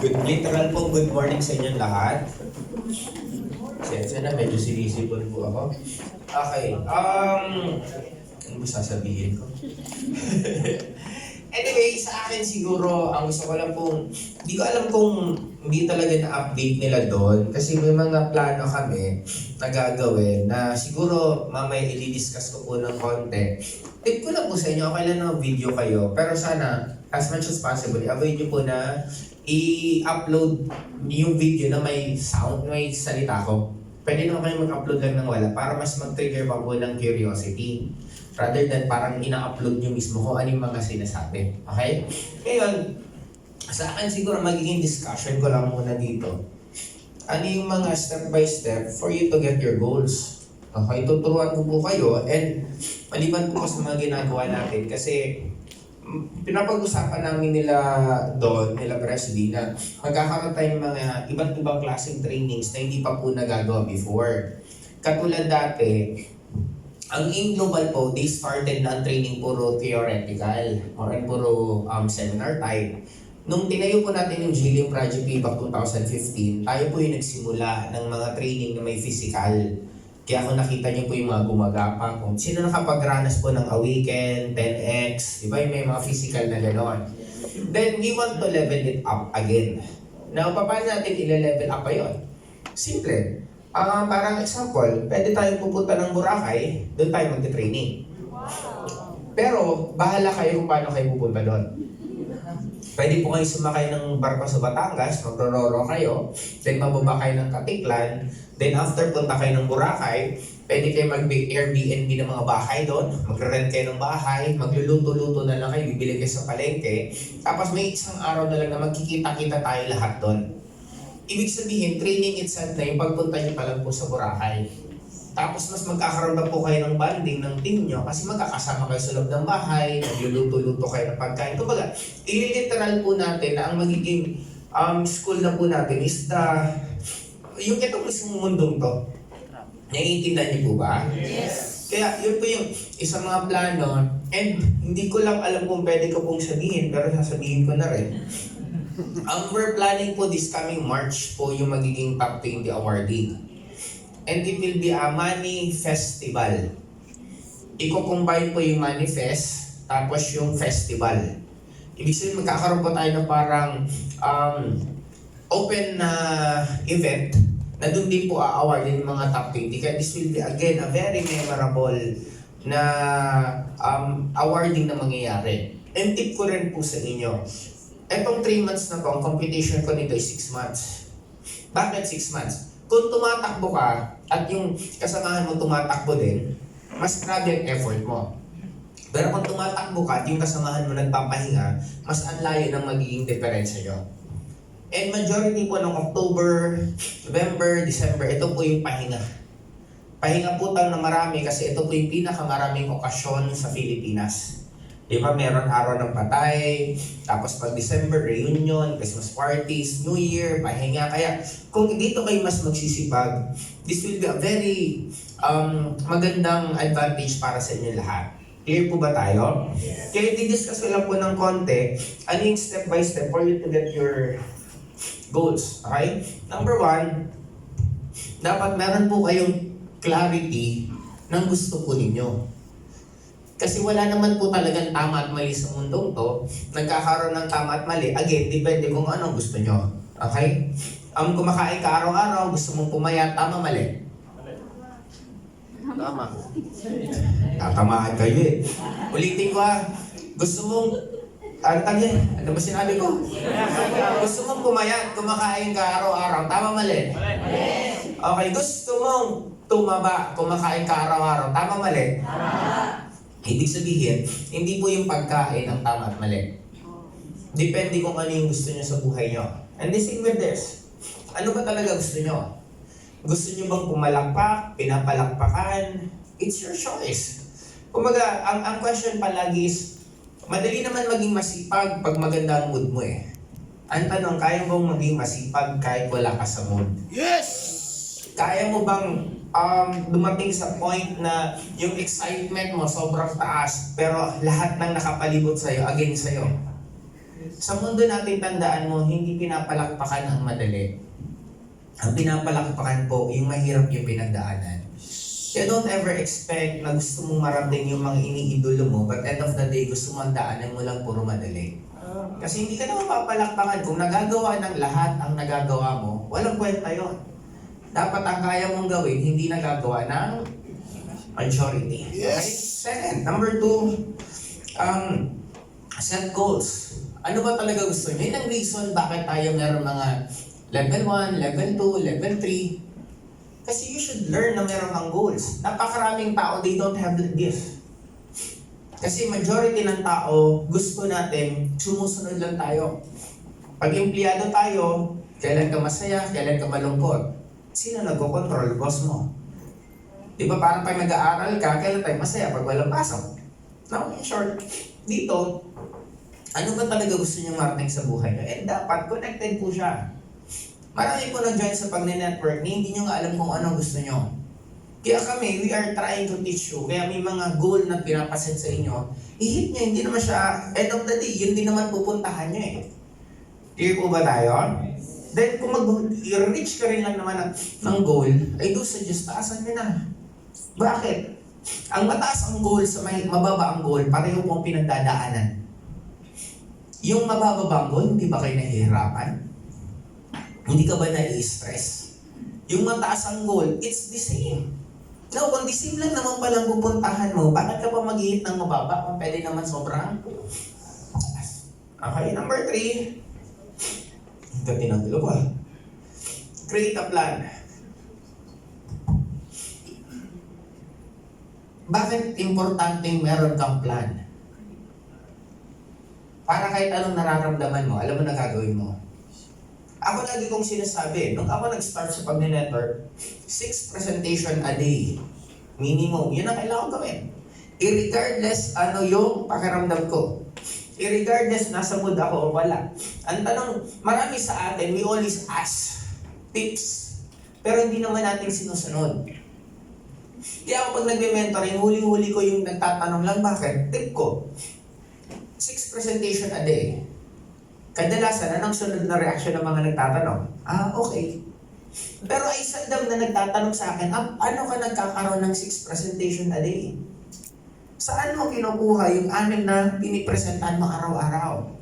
Literal po, good morning sa inyong lahat. Sensya na, medyo sinisipon po ako. Okay, ano ba sasabihin ko? Anyway, sa akin siguro, ang gusto ko lang pong, hindi ko alam kung hindi talaga na-update nila doon kasi may mga plano kami na gagawin na siguro mamaya i-discuss ko po ng konti. Tip ko lang po sa inyo, okay lang na video kayo, pero sana, as much as possible, avoid nyo po na i-upload yung video na may sound, may salita ko. Pwede naman kayo mag-upload lang ng wala para mas mag-trigger pa po ng curiosity. Rather than parang ina-upload nyo mismo kung ano yung mga sinasabi. Okay? Ngayon, sa akin siguro magiging discussion ko lang muna dito. Ano yung mga step by step for you to get your goals? Okay, tuturuan ko po kayo and maliban po sa mga ginagawa natin kasi pinapag-usapan namin nila doon, nila Presley na magkakaroon tayo ng mga iba't ibang klaseng trainings na hindi pa po nagagawa before. Katulad dati, ang AIM Global po, they started na ang training puro theoretical or puro seminar type. Nung tinayo po natin yung Jillian Project way back 2015, tayo po yung nagsimula ng mga training na may physical. Kaya kung nakita niyo po yung mga gumagapang, kung sino nakapagranas po ng Awaken, 10X, di ba yung may mga physical na gano'n. Then we want to level it up again. Now, paano natin i-level up pa yun? Simple. Parang example, pwede tayong pupunta ng Boracay, doon tayo magte-training. Pero, bahala kayo kung paano kayo pupunta doon. Pwede po kayo sumakay ng barko sa Batangas, magro-roro kayo, then mababa kayo ng Katiklan, then after punta kayo ng Boracay, pwede kayo mag-Airbnb ng mga bahay doon, magre-rent kayo ng bahay, magluluto-luto na lang kayo, bibili kayo sa palengke, tapos may isang araw na lang na magkikita-kita tayo lahat doon. Ibig sabihin, training itself na yung pagpunta nyo pa lang po sa Boracay. Tapos mas magkakaroon na po kayo ng bonding ng team nyo kasi magkakasama kayo sa loob ng bahay, magluluto-luto kayo ng pagkain. Kumbaga, ililiteral po natin na ang magiging school na po natin is yung itong mismong mundong to. Naiintindihan niyo po ba? Yes! Kaya yun po yung isang mga plano and hindi ko lang alam kung pwede ko pong sabihin pero sasabihin ko na rin. We're planning po this coming March po yung magiging top 20 awarding. And it will be a money festival. Iko-combine po yung manifest tapos yung festival. Ibig sabihin magkakaroon po tayo ng parang open na event na doon din po a-awardin yung mga top 20. Kaya this will be again a very memorable na awarding na mangyayari. And tip ko rin po sa inyo, etong 3 months na to, ang competition ko nito ay 6 months. Bakit 6 months? Kung tumatakbo ka at yung kasamahan mo tumatakbo din, mas grabe ang effort mo. Pero kung tumatakbo ka at yung kasamahan mo nagpapahinga, mas ang layo ng magiging diferensya nyo. And majority po ng October, November, December, ito po yung pahinga. Pahinga po tayo na marami kasi ito po yung pinakamaraming okasyon sa Pilipinas. Di ba, meron araw ng patay, tapos pag December, reunion, Christmas parties, New Year, pahinga. Kaya kung dito kayo mas magsisipag, this will be a very magandang advantage para sa inyo lahat. Clear po ba tayo? Yes. Kaya i-discuss ko lang po ng konti, ano yung step by step for you to get your goals. Okay? Number 1, dapat meron po kayong clarity ng gusto po ninyo. Kasi wala naman po talagang tama at mali sa mundong to. Nagkakaroon ng tama at mali. Again, depende kung anong gusto nyo. Okay? Kumakain ka araw-araw, gusto mong pumayat, tama, mali? Tama. Tatamaan kayo eh. Ulitin ko gusto mong, ano ba sinabi ko? Gusto mong pumayat, kumakain ka araw-araw, tama, mali? Okay, gusto mong tumaba, kumakain ka araw-araw, tama, mali? Ibig sabihin, hindi po yung pagkain ang tama at mali. Depende kung ano yung gusto nyo sa buhay nyo. And the same with this. Ano ba talaga gusto nyo? Gusto nyo bang pumalakpak, pinapalakpakan? It's your choice. Kumbaga, ang question palagi is, madali naman maging masipag pag maganda ang mood mo eh. Ang tanong, kaya bang maging masipag kahit wala ka sa mood? Yes! Kaya mo bang dumating sa point na yung excitement mo sobrang taas pero lahat ng nakapalibot sa'yo, against sa'yo? Sa mundo natin, tandaan mo, hindi pinapalakpakan ang madali. Ang pinapalakpakan po, yung mahirap yung pinagdaanan. Kaya don't ever expect na gusto mong maramdaman yung mga iniidolo mo, but end of the day, gusto mo ang daanan mo lang puro madali. Kasi hindi ka naman papalakpakan. Kung nagagawa ng lahat ang nagagawa mo, walang kwenta yun. Dapat ang kaya mong gawin, hindi nagagawa ng majority. Okay? Second, number 2, set goals. Ano ba talaga gusto nyo? Yun ang reason bakit tayo meron mga level 1, level 2, level 3. Kasi you should learn na meron kang goals. Napakaraming tao, they don't have this. Kasi majority ng tao, gusto natin, sumusunod lang tayo. Pag empleyado tayo, kailan ka masaya, kailan ka malungkot. Sino nagko-control? Boss mo. Di ba parang pag nag-aaral ka, kailan tayo masaya pag walang pasok? Now, in short, dito, ano ba talaga gusto nyo marating sa buhay nyo? And dapat connected po siya. Marami po na-join sa pag-network, hindi nyo nga alam kung ano gusto nyo. Kaya kami, we are trying to teach you. Kaya may mga goal na pinapaset sa inyo, i-hit nyo, hindi naman siya, end of the day, yun din naman pupuntahan nyo eh. Clear po ba tayo? Then kung mag-reach ka rin lang naman ng goal, ay doon sa Diyos, taasan nyo na. Bakit? Ang mataas ang goal sa may mababa ang goal, pareho pong pinagdadaanan. Yung mabababang goal, hindi ba kayo nahihirapan? Hindi ka ba nai-stress? Yung mataas ang goal, it's the same. No, kung the same lang naman palang pupuntahan mo, bakit ka pa mag-hit ng mababa kung pwede naman sobrang? Okay, number 3. Ito tinanggulo ko. Create a plan. Bakit importanteng meron kang plan? Para kahit anong nararamdaman mo, alam mo na gagawin mo. Ako lagi kong sinasabi, nung ako nag-start sa pag-network, 6 presentation a day. Minimum, yun ang kailangan gawin. Irregardless ano yung pakiramdam ko. Irregardless nasa mood ako o wala. Ang tanong, marami sa atin, we always ask tips. Pero hindi naman natin sinusunod. Kaya ako pag nagme-mentoring, huli-huli ko yung nagtatanong lang, bakit? Tip ko, 6 presentation a day. Kadalasan, anong sunod na reaction ng mga nagtatanong? Okay. Pero ay seldom na nagtatanong sa akin, ano ka nagkakaroon ng 6 presentation a day? Saan mo kinukuha yung 6 na pinipresentan mo araw-araw?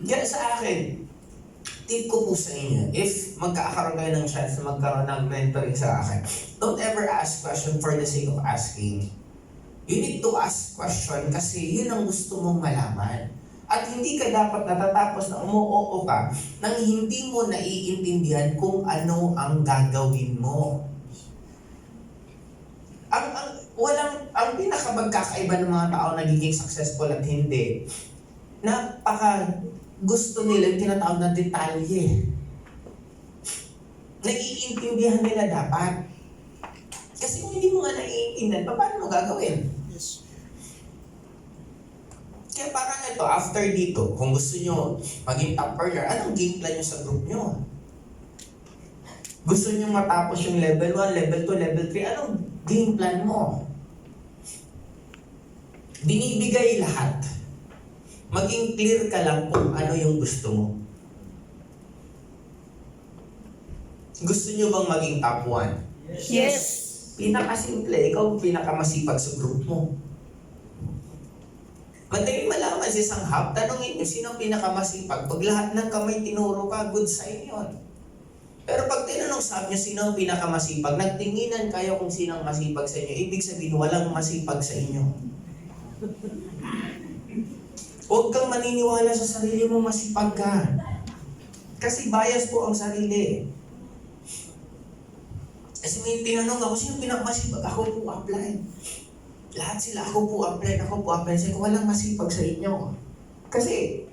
Kaya sa akin, tip ko po sa inyo, if magkakaroon kayo ng chance na magkaroon ng mentoring sa akin, don't ever ask question for the sake of asking. You need to ask question kasi yun ang gusto mong malaman. At hindi ka dapat natatapos na umuoo ka nang hindi mo naiintindihan kung ano ang gagawin mo. Ang pinakamagkakaiba ng mga tao nagiging successful at hindi, gusto nila yung tinatawag na detalye. Naiintindihan nila dapat. Kasi kung hindi mo nga naiintindihan, paano mo gagawin? Yes. Kaya parang ito, after dito, kung gusto nyo maging top earner, anong game plan nyo sa group nyo? Gusto nyo matapos yung level 1, level 2, level 3, anong game plan mo? Binibigay lahat. Maging clear ka lang kung ano yung gusto mo. Gusto nyo bang maging top 1? Yes. Pinakasimple, ikaw pinakamasipag sa group mo. Madaling malaman sa isang hub, tanongin nyo sino ang pinakamasipag. Pag lahat ng kamay tinuro ka, good sign yun. Pero pag tinanong sa nyo sino ang pinakamasipag, nagtinginan kayo kung sino ang masipag sa inyo, ibig sabihin walang masipag sa inyo. Huwag kang maniniwala sa sarili mo masipag ka. Kasi bias po ang sarili. Kasi may tinanong ako, sino pinakamasipag? Ako po apply. Lahat sila, ako po apply. Sabi ko, walang masipag sa inyo. Kasi,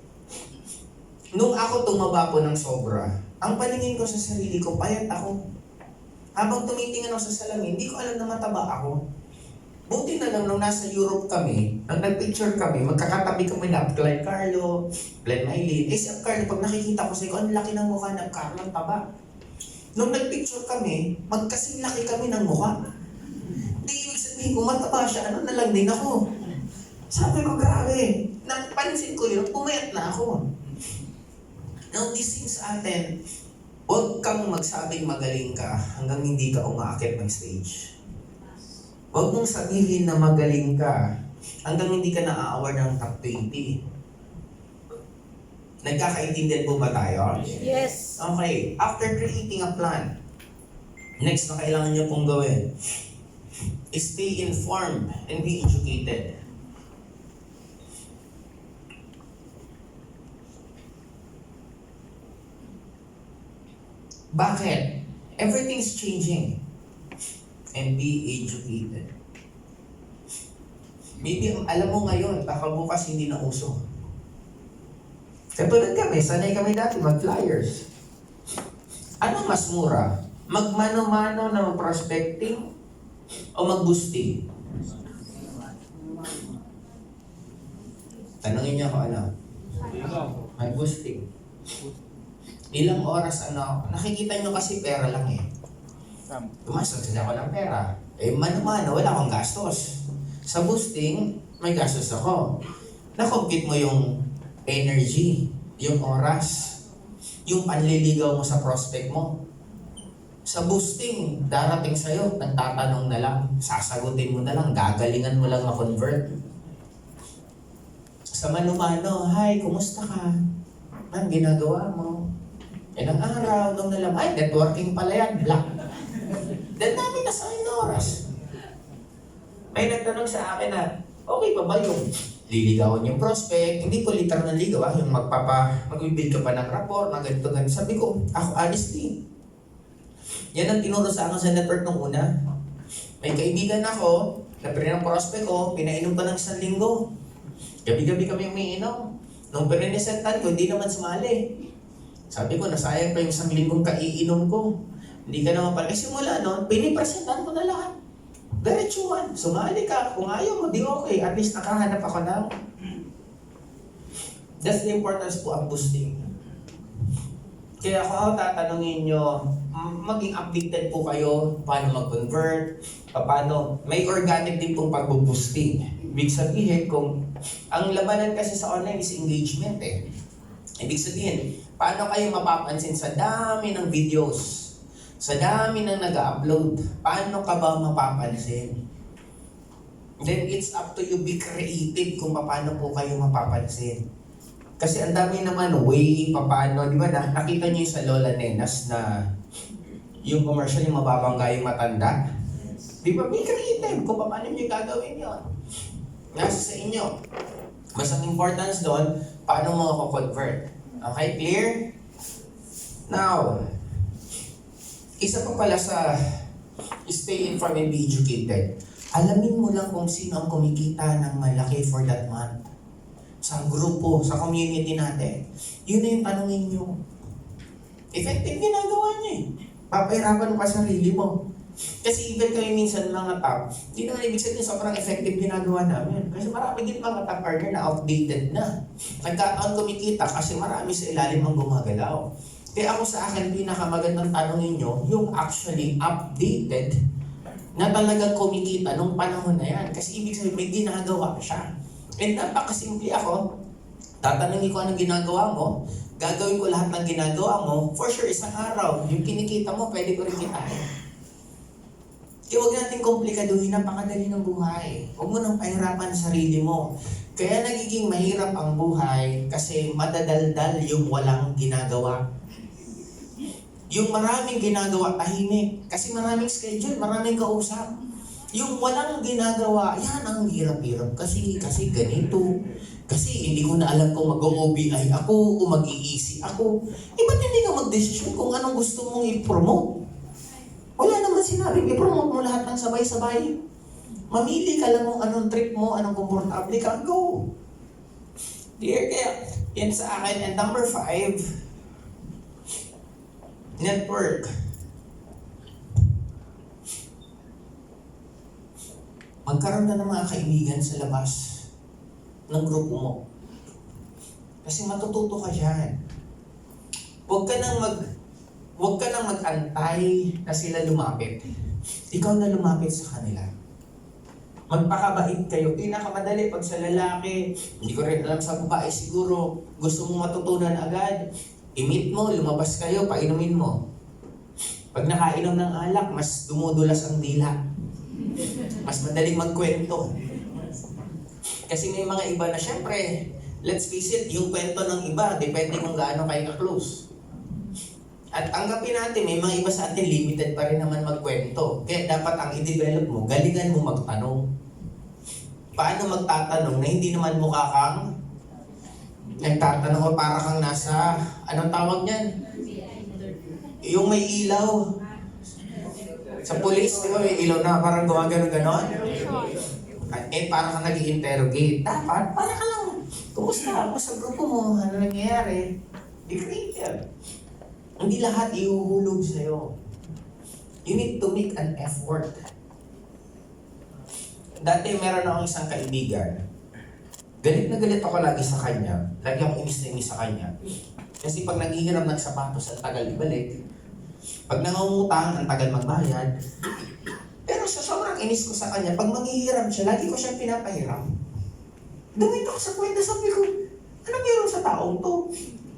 nung ako tumaba po ng sobra, ang paningin ko sa sarili ko, payat ako. Habang tumitingin ako sa salamin, hindi ko alam na mataba ako. Buti na lang nung nasa Europe kami, nang nag-picture kami, magkakatabi kami na Glenn Carlo, Glenn Maylin. Si Carlo, pag nakikita ko sa'yo, ang laki ng mukha ng Carlo, ang taba. Nung nag-picture kami, magkasing laki kami ng mukha. Hindi ibig sabihin, kung mataba siya, ano na lang din ako. Sabi ko, grabe. Napansin ko yun, pumayat na ako. Now, these things atin, huwag kang magsabing magaling ka hanggang hindi ka umaakit ng stage. Huwag mong sabihin na magaling ka hanggang hindi ka na-award ng top 20. Nagkakaintindihan po ba tayo? Yes. Okay, after creating a plan, next na kailangan niyo pong gawin, stay informed and be educated. Bakit? Everything's changing. And be educated. Maybe alam mo ngayon, baka bukas hindi na uso. Katulad kami, sanay kami dati mag-flyers. Ano mas mura? Magmano-mano na prospecting o mag-boosting? Tanungin niyo ako ano? Mag-boosting. Ilang oras nakikita niyo kasi pera lang eh. Tumasok sila ako ng pera. Eh mano-mano, wala akong gastos. Sa boosting, may gastos ako. Na-compute mo yung energy, yung oras, yung panliligaw mo sa prospect mo. Sa boosting, darating sa'yo, nagtatanong na lang, sasagutin mo na lang, gagalingan mo lang ma-convert. Sa mano-mano, hi, kumusta ka? Anong ginagawa mo? Ilang araw, nung nalam, ay, networking pala yan, black. Dahil namin na sa akin na oras. May nagtanong sa akin na, okay pa ba yung liligawan yung prospect? Hindi po literal na ligaw, yung magbibig ka pa ng rapport, na ganito. Sabi ko, ako honestly, yan ang tinuro sa akin sa network nung una. May kaibigan ako, na ng prospect ko, pinainom pa ng 1 linggo. Gabi-gabi kami umiinom. Nung pininisentan ko, hindi naman sumali. Sabi ko, nasayang pa yung 1 linggong kaiinom ko. Hindi ka naman pala. Simula noon, pinipresentan ko na lahat. Diretsuhan, sumali ka. Kung ayaw mo, di okay. At least nakahanap ako ng... That's the importance po of boosting. Kaya kung ako tatanungin nyo, maging updated po kayo, paano mag-convert, paano, may organic din pong pag-boosting. Ibig sabihin, kung ang labanan kasi sa online is engagement eh. Ibig sabihin, paano kayo mapapansin sa dami ng videos, sa dami ng nag-upload, paano ka ba mapapansin? Then it's up to you, be creative kung paano po kayo mapapansin. Kasi ang dami naman way, paano, di ba, nakita niyo yung sa Lola Nenas na yung commercial yung mababangga yung matanda? Di ba, be creative kung paano niyo gagawin yun. Nasa sa inyo. Mas ang importance doon, paano mo ako convert. Okay, clear? Now, isa pa pala sa stay informed and be educated. Alamin mo lang kung sino ang kumikita ng malaki for that month. Sa grupo, sa community natin. Yun na yung tanongin nyo. Effective ginagawa niya eh. Papahirapan mo pa sarili mo. Kasi even kami minsan mga top, hindi naman ibig sabihin sobrang effective ginagawa namin. Kasi marami din mga top partner na outdated na. Nagkataon kumikita kasi marami sa ilalim ang gumagalaw. Kaya ako sa akin, pinakamagandang tanongin nyo, yung actually updated na talagang kumikita nung panahon na yan. Kasi ibig sabihin, may ginagawa siya. And napakasimple ako, tatanungin ko anong ginagawa mo, gagawin ko lahat ng ginagawa mo, for sure isang araw, yung kinikita mo, pwede ko rin kitain. Kaya huwag natin komplikaduhin, napakadali ng buhay. Huwag mo nang pahirapan sa sarili mo. Kaya nagiging mahirap ang buhay kasi madadaldal yung walang ginagawa. Yung maraming ginagawa, tahimik. Kasi maraming schedule, maraming kausap. Yung walang ginagawa, yan ang hirap-hirap. Kasi ganito. Kasi hindi ko na alam kung mag-OBI ako o mag-EEC ako. Ba't hindi ka mag-desisyon kung anong gusto mong i-promote? Wala naman sinabing i-promote mo lahat ng sabay-sabay. Mamili ka lang kung anong trip mo, anong komportable ka, go. Dear, kaya yan sa akin. And number 5, network. Magkaroon na ng mga kaibigan sa labas ng grupo mo. Kasi matututo ka dyan. Huwag ka nang mag-antay na sila lumapit. Ikaw na lumapit sa kanila. Magpakabait kayo. Pinakamadali pag sa lalaki, hindi ko rin alam sa babae siguro, gusto mo matutunan agad, i-meet mo, lumabas kayo, painumin mo. Pag nakainom ng alak, mas dumudulas ang dila. Mas madaling magkwento. Kasi may mga iba na syempre, let's face it, yung kwento ng iba, depende kung gaano kayo ka-close. At tanggapin natin, may mga iba sa atin, limited pa rin naman magkwento. Kaya dapat ang i-develop mo, galingan mo magtanong. Paano magtatanong na hindi naman mukha kang nagtatanong o para kang nasa, anong tawag niyan? Yung may ilaw. Sa police, di ba may ilaw na parang gumagano-ganon? Para kang nag-i-interrogate. Dapat, para ka lang, kumusta? Sa grupo mo, ano nangyayari? Be creative. Hindi lahat ihuhulog sa'yo. You need to make an effort. Dati meron akong isang kaibigan. Galit na galit ako lagi sa kanya. Lagi akong inis na inis sa kanya. Kasi pag naghihiram ng sapatos, ang tagal ibalik. Pag nangungutang, ang tagal magbayad. Pero sa sobrang inis ko sa kanya, pag manghihiram siya, lagi ko siyang pinapahiram. Dumit ako sa kwenta, sabi ko, ano meron sa taong to?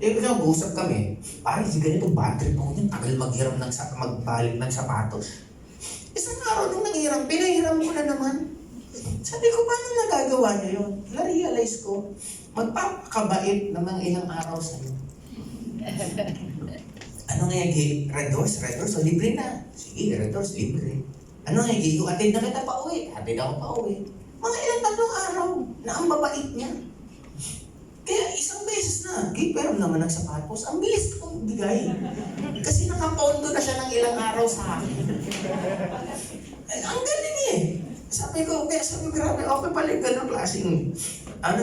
Mag-uusap kami, pare, si ganito, bad trip ako niyan, tagal maghiram magbalik ng sapatos. Isang araw nung nanghiram, pinahiram ko na naman. Sabi ko, paano nagagawa niya yun? Na-realize ko, magpapakabait ng mga ilang araw sa'yo. Ano nga yung Red Horse, so libre na. Sige, Red Horse, libre. Ano nga yung atid na kita pa uwi, atid ako pa uwi. Mga ilang tatlong araw na ang babait niya. Kaya isang beses na, pero naman ng sapatos, ang bilis kong bigay. Kasi nakapondo na siya ng ilang araw sa akin. Ang galing eh. Sabi ko, grabe, okay pala yung ganong klaseng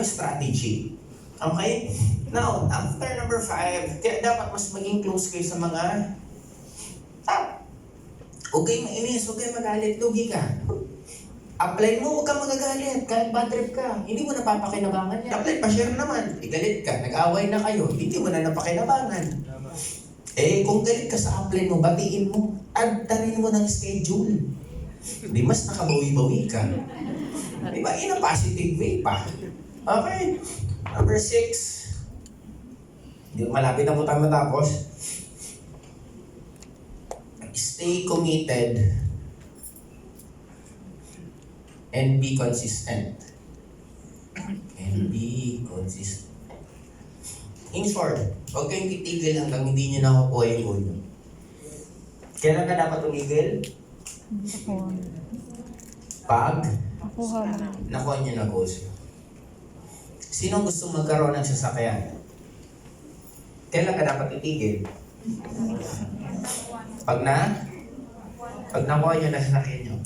strategy. Okay? Now, after number 5, kaya dapat mas maging close kayo sa mga top. Huwag kayong mainis, huwag kayong magalit, lugi ka. Apply mo, huwag kang magagalit, kahit bad trip ka, hindi mo napapakinabangan yan. Apply, pa-share naman, galit ka, nag-away na kayo, hindi mo na napakinabangan. Kung galit ka sa apply mo, batiin mo, adtarin mo ng schedule. Hindi, mas nakabawi-bawi ka. Di ba, in a positive way pa. Okay, number 6. Malapit na po tayo matapos. Stay committed and be consistent. In short, huwag kayong titigil hanggang hindi nyo nakukuha yung goal nyo. Kailan ka dapat tumigil? Pag nakuha nyo na goals. Sinong gusto magkaroon ng sasakyan? Kailan ka dapat titigil? Pag nakuha nyo na sasakyan nyo.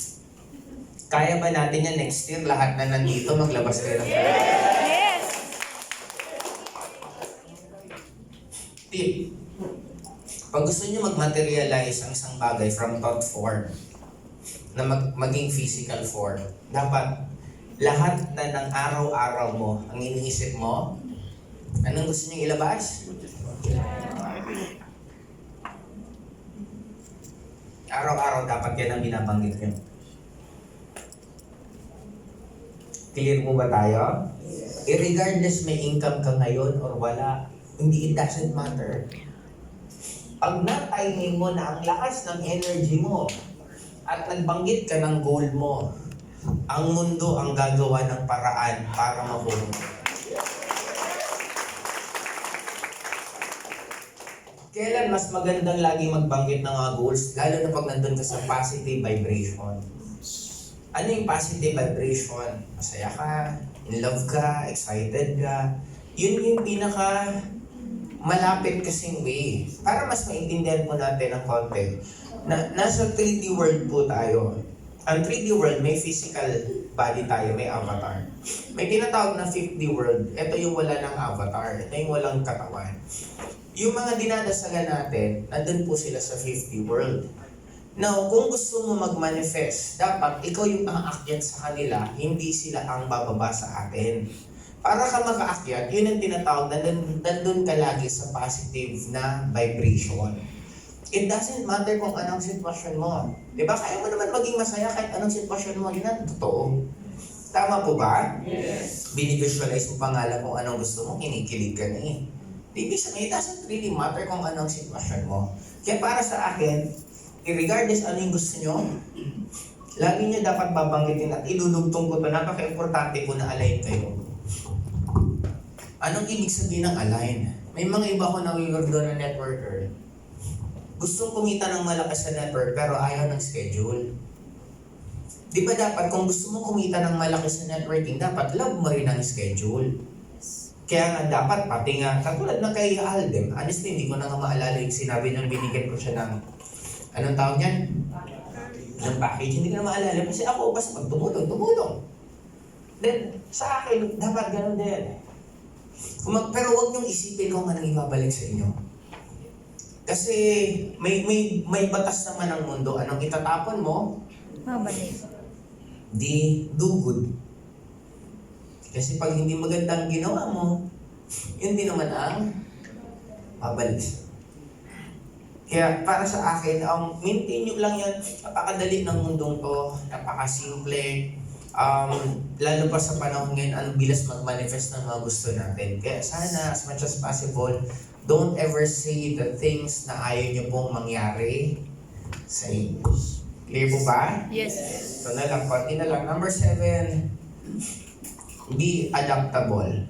Kaya ba natin yan next year? Lahat na nandito, maglabas kayo ng Yes! Tip. Pag gusto nyo mag-materialize ang isang bagay from thought form, na maging physical form, dapat lahat na ng araw-araw mo, ang iniisip mo, anong gusto nyo ilabas? Araw-araw dapat yan ang binabanggit nyo. Clear mo ba tayo? Regardless may income ka ngayon or wala, hindi, it doesn't matter. Pag na-timing mo na ang lakas ng energy mo at nagbanggit ka ng goal mo, ang mundo ang gagawa ng paraan para makuha mo. Kailan mas magandang lagi magbanggit ng mga goals, lalo na pag nandun ka sa positive vibration. Ano yung positive vibration? Masaya ka, in love ka, excited ka. Yun yung pinaka malapit kasing way. Para mas maintindihan po natin ang content. Nasa 3D world po tayo. Ang 3D world, may physical body tayo, may avatar. May tinatawag na 5D world. Ito yung wala ng avatar. Ito yung walang katawan. Yung mga dinadasalan natin, nandun po sila sa 5D world. Now, kung gusto mo mag-manifest, dapat ikaw yung aakyat sa kanila, hindi sila ang bababa sa atin. Para ka makaakyat, yun ang tinatawag na nandun ka lagi sa positive na vibration. It doesn't matter kung anong sitwasyon mo. Diba? Kaya mo naman maging masaya kahit anong sitwasyon mo. Yun ang totoo. Tama po ba? Yes. Binivisualize mo pangalan kung anong gusto mo, kinikilig ka na eh. Ibig sabihin, it doesn't really matter kung anong sitwasyon mo. Kaya para sa akin, regardless ano yung gusto nyo, lagi nyo dapat babanggitin at ilulugtong ko ito. Napaka-importante po na align kayo. Anong ibig sabihin ng align? May mga iba ko nawiwag doon na networker. Gustong kumita ng malakas sa network pero ayaw ng schedule. Di ba dapat kung gusto mo kumita ng malaki sa networking, dapat love mo rin ang schedule. Kaya nga dapat pati nga, katulad ng kay Alden, honestly hindi ko na nga maalala yung sinabi niyang binigyan ko siya ng, anong tawag niyan? Ng package, hindi ko na maalala kasi ako basta pag tumulong. Then sa akin, dapat ganun din. Pero huwag niyong isipin kung anong ibabalik sa inyo. Kasi may batas naman ang mundo. Anong itatapon mo? Mabalik. Di do good. Kasi pag hindi magandang ginawa mo, yun din naman ang mabalik. Kaya para sa akin, maintain nyo lang yan. Napakadali ng mundong to. Napakasimple. Lalo pa sa panahon ngayon, ang bilas mag-manifest ng mga gusto natin. Kaya sana, as much as possible, don't ever say the things na ayaw nyo pong mangyari sa inyo. Clear po ba? Yes. So na lang, konti na lang. Number 7, be adaptable.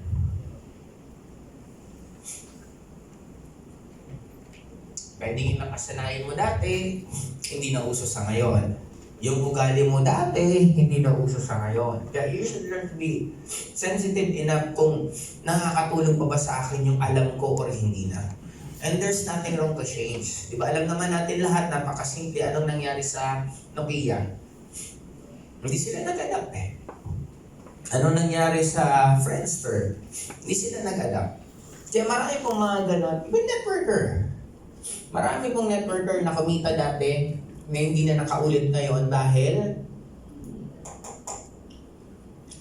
Pwede yung nakasanayan mo dati, hindi na uso sa ngayon. Yung ugali mo dati, hindi na uso sa ngayon. Kaya you should learn to be sensitive enough kung nakakatulong pa ba sa akin yung alam ko or hindi na. And there's nothing wrong to change. Diba alam naman natin lahat, napakasimple anong nangyari sa Nokia. Hindi sila nag-adapt eh. Anong nangyari sa Friendster? Hindi sila nag-adapt. Kaya marami pong mga ganon, even networker. Marami pong networker na kumita dati na hindi na nakaulit ngayon dahil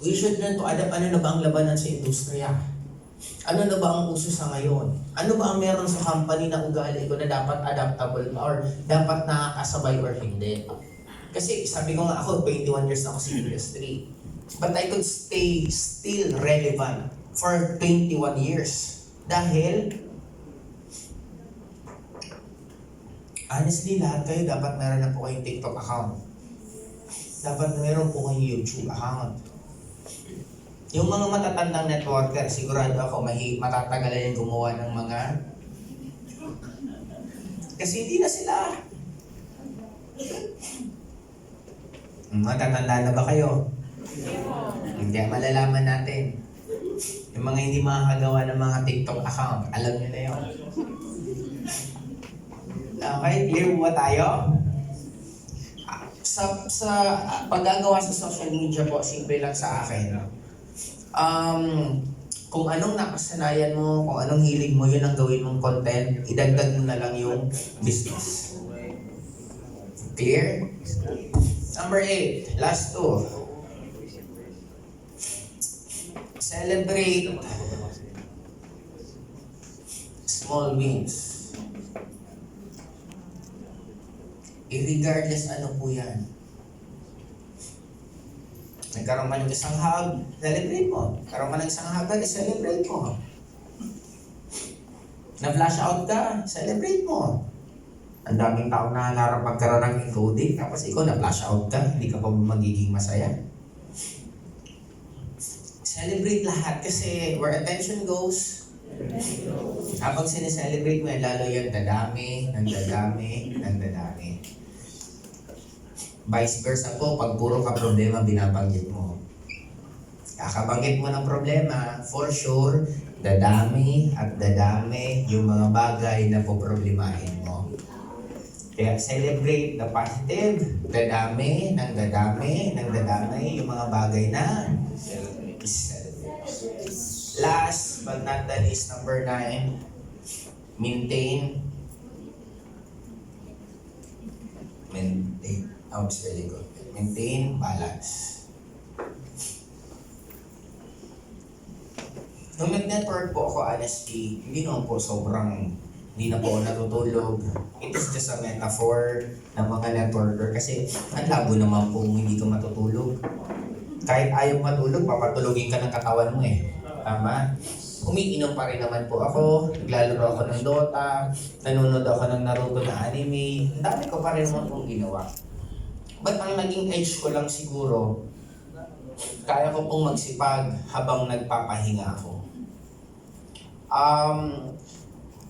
we should learn to adapt. Ano na ba ang labanan sa industriya? Ano na ba ang uso sa ngayon? Ano ba ang meron sa company na ugali ko na dapat adaptable or dapat nakakasabay or hindi? Kasi sabi ko nga ako, 21 years na ako sa industry. But I could stay still relevant for 21 years. Dahil honestly, lahat kayo dapat meron na po kayong TikTok account. Dapat meron po kayong YouTube account. Yung mga matatandang networker, sigurado ako matatagalan yung gumawa ng mga... Kasi hindi na sila. Matatanda na ba kayo? Hindi, malalaman natin. Yung mga hindi makakagawa ng mga TikTok account, alam nyo na yun. Okay, clear ba tayo? Sa paggagawa sa social media po, simple lang sa akin. Kung anong nakasanayan mo, kung anong hilig mo, yun ang gawin mong content, idagdag mo na lang yung business. Clear? Number 8, last 2. Celebrate small wins. Irregardless ano po yan. Nagkaroon man ng isang hug, celebrate mo. Nagkaroon man ng isang hug, celebrate mo. Na-flash out ka, celebrate mo. Ang daming taong nangarap magkaroon ng encoding, tapos ikaw na-flash out ka, hindi ka pa magiging masaya. Celebrate lahat kasi where attention goes, habang sineselebrate mo, lalo yan dadami, nandadami, nandadami. Vice versa po, pag puro ka problema, binabanggit mo. Kakabanggit mo ng problema, for sure, dadami at dadami yung mga bagay na poproblemahin mo. Kaya celebrate the positive, dadami, nang dadami, nang dadami, yung mga bagay na celebrate. Last but not the least, number 9, maintain. It's very good. Maintain balance. Nung nag-network po ako, honestly, hindi naman po sobrang, hindi na po ako natutulog. It is just a metaphor ng mga networker kasi ang labo naman po hindi ka matutulog. Kahit ayaw matulog, papatulogin ka ng katawan mo eh. Tama? Umiinom pa rin naman po ako, naglalaro ako ng Dota, nanonood ako ng Naruto na anime, ang dami ko pa rin naman kong ginawa. But ang naging edge ko lang siguro, kaya ko pong magsipag habang nagpapahinga ako.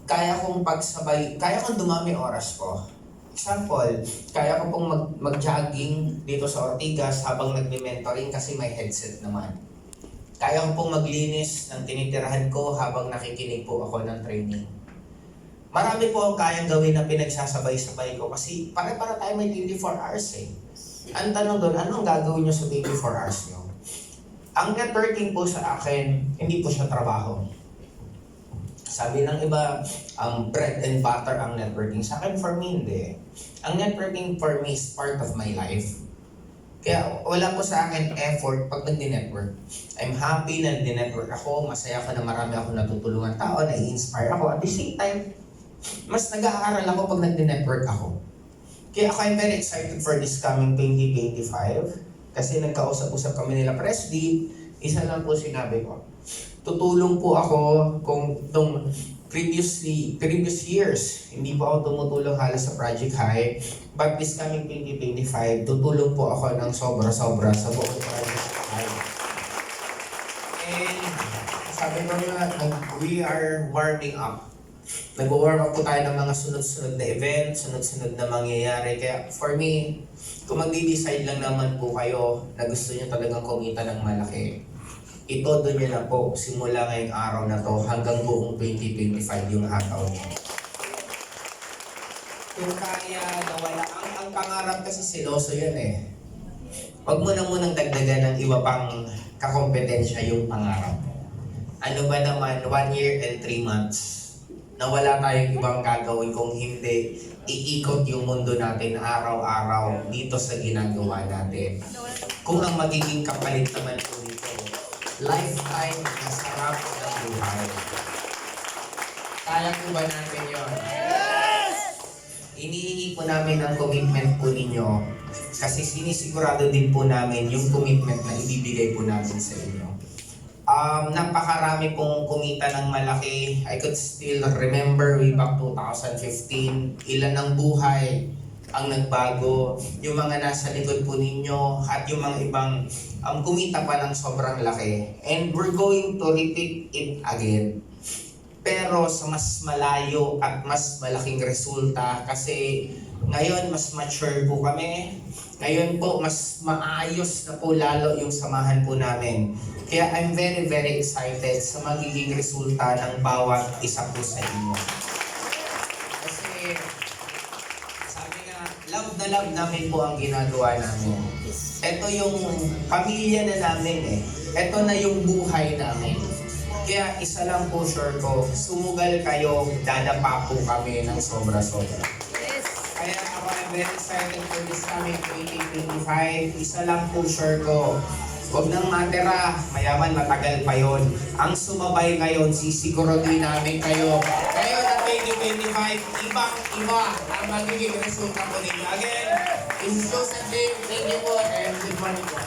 Kaya kong pagsabay, kaya kong dumami oras ko. Example, kaya ko pong mag-jogging dito sa Ortigas habang nagme-mentoring kasi may headset naman. Kaya ko pong maglinis ng tinitirahan ko habang nakikinig po ako ng training. Marami po ang kayang gawin na pinagsasabay-sabay ko kasi pare-para tayo may 24 hours eh. Ang tanong doon, anong gagawin nyo sa 24 hours nyo? Ang networking po sa akin, hindi po siya trabaho. Sabi ng iba, ang bread and butter ang networking. Sa akin, for me, hindi. Ang networking for me is part of my life. Kaya wala po sa akin effort pag nag-network. I'm happy na nag-network ako, masaya ako na marami ako natutulungan tao, na-inspire ako. At the same time, mas nag-aaral ako pag nag-network ako. Kaya ako I'm very excited for this coming 2025 kasi nagkausap-usap kami nila Press D, isa lang po sinabi ko. Tutulong po ako kung itong previous years, hindi po ako tumutulong halos sa Project High, but this coming 2025, tutulong po ako ng sobra-sobra sa buong Project High. And sabi ko nga, we are warming up. Nag-warm up po tayo ng mga sunod-sunod na event, sunod-sunod na mangyayari. Kaya for me, kung magdi-decide lang naman po kayo na gusto nyo talagang kumita ng malaki, itodo nyo na po simula ngayong araw na to hanggang buong 2025 yung hataw nyo. Kung kaya nawala, ang pangarap kasi seloso yan eh. Huwag mo na munang dagdagan ng iba pang kakompetensya yung pangarap. Ano ba naman, 1 year and 3 months, na wala tayong ibang gagawin kung hindi iikot yung mundo natin araw-araw dito sa ginagawa natin. Kung ang magiging kapalit naman po dito, lifetime na sarap ng buhay. Kaya po ba natin yun? Yes! Inihingi po namin ang commitment po ninyo kasi sinisigurado din po namin yung commitment na ibibigay po namin sa inyo. Napakarami pong kumita ng malaki. I could still remember way back 2015, ilan ng buhay ang nagbago, yung mga nasa likod po ninyo at yung mga ibang kumita pa ng sobrang laki. And we're going to repeat it again. Pero sa mas malayo at mas malaking resulta kasi ngayon mas mature po kami. Ngayon po mas maayos na po lalo yung samahan po namin. Kaya I'm very very excited sa magiging resulta ng bawat isa po sa inyo. Kasi sabi nga, love na love namin po ang ginagawa namin. Ito yung pamilya na namin eh. Ito na yung buhay namin. Kaya isa lang po sure ko, sumugal kayo, dadapa po kami ng sobra-sobra. Kaya ako I'm very excited for this coming 2025. Isa lang po sure ko, huwag nang matira, mayaman matagal pa yon. Ang sumabay ngayon, sisiguraduhin namin kayo. Ngayon at 2025, ibang-iba ang magiging resulta po ninyo. Again, this is Joseph James. Thank you po and good morning po.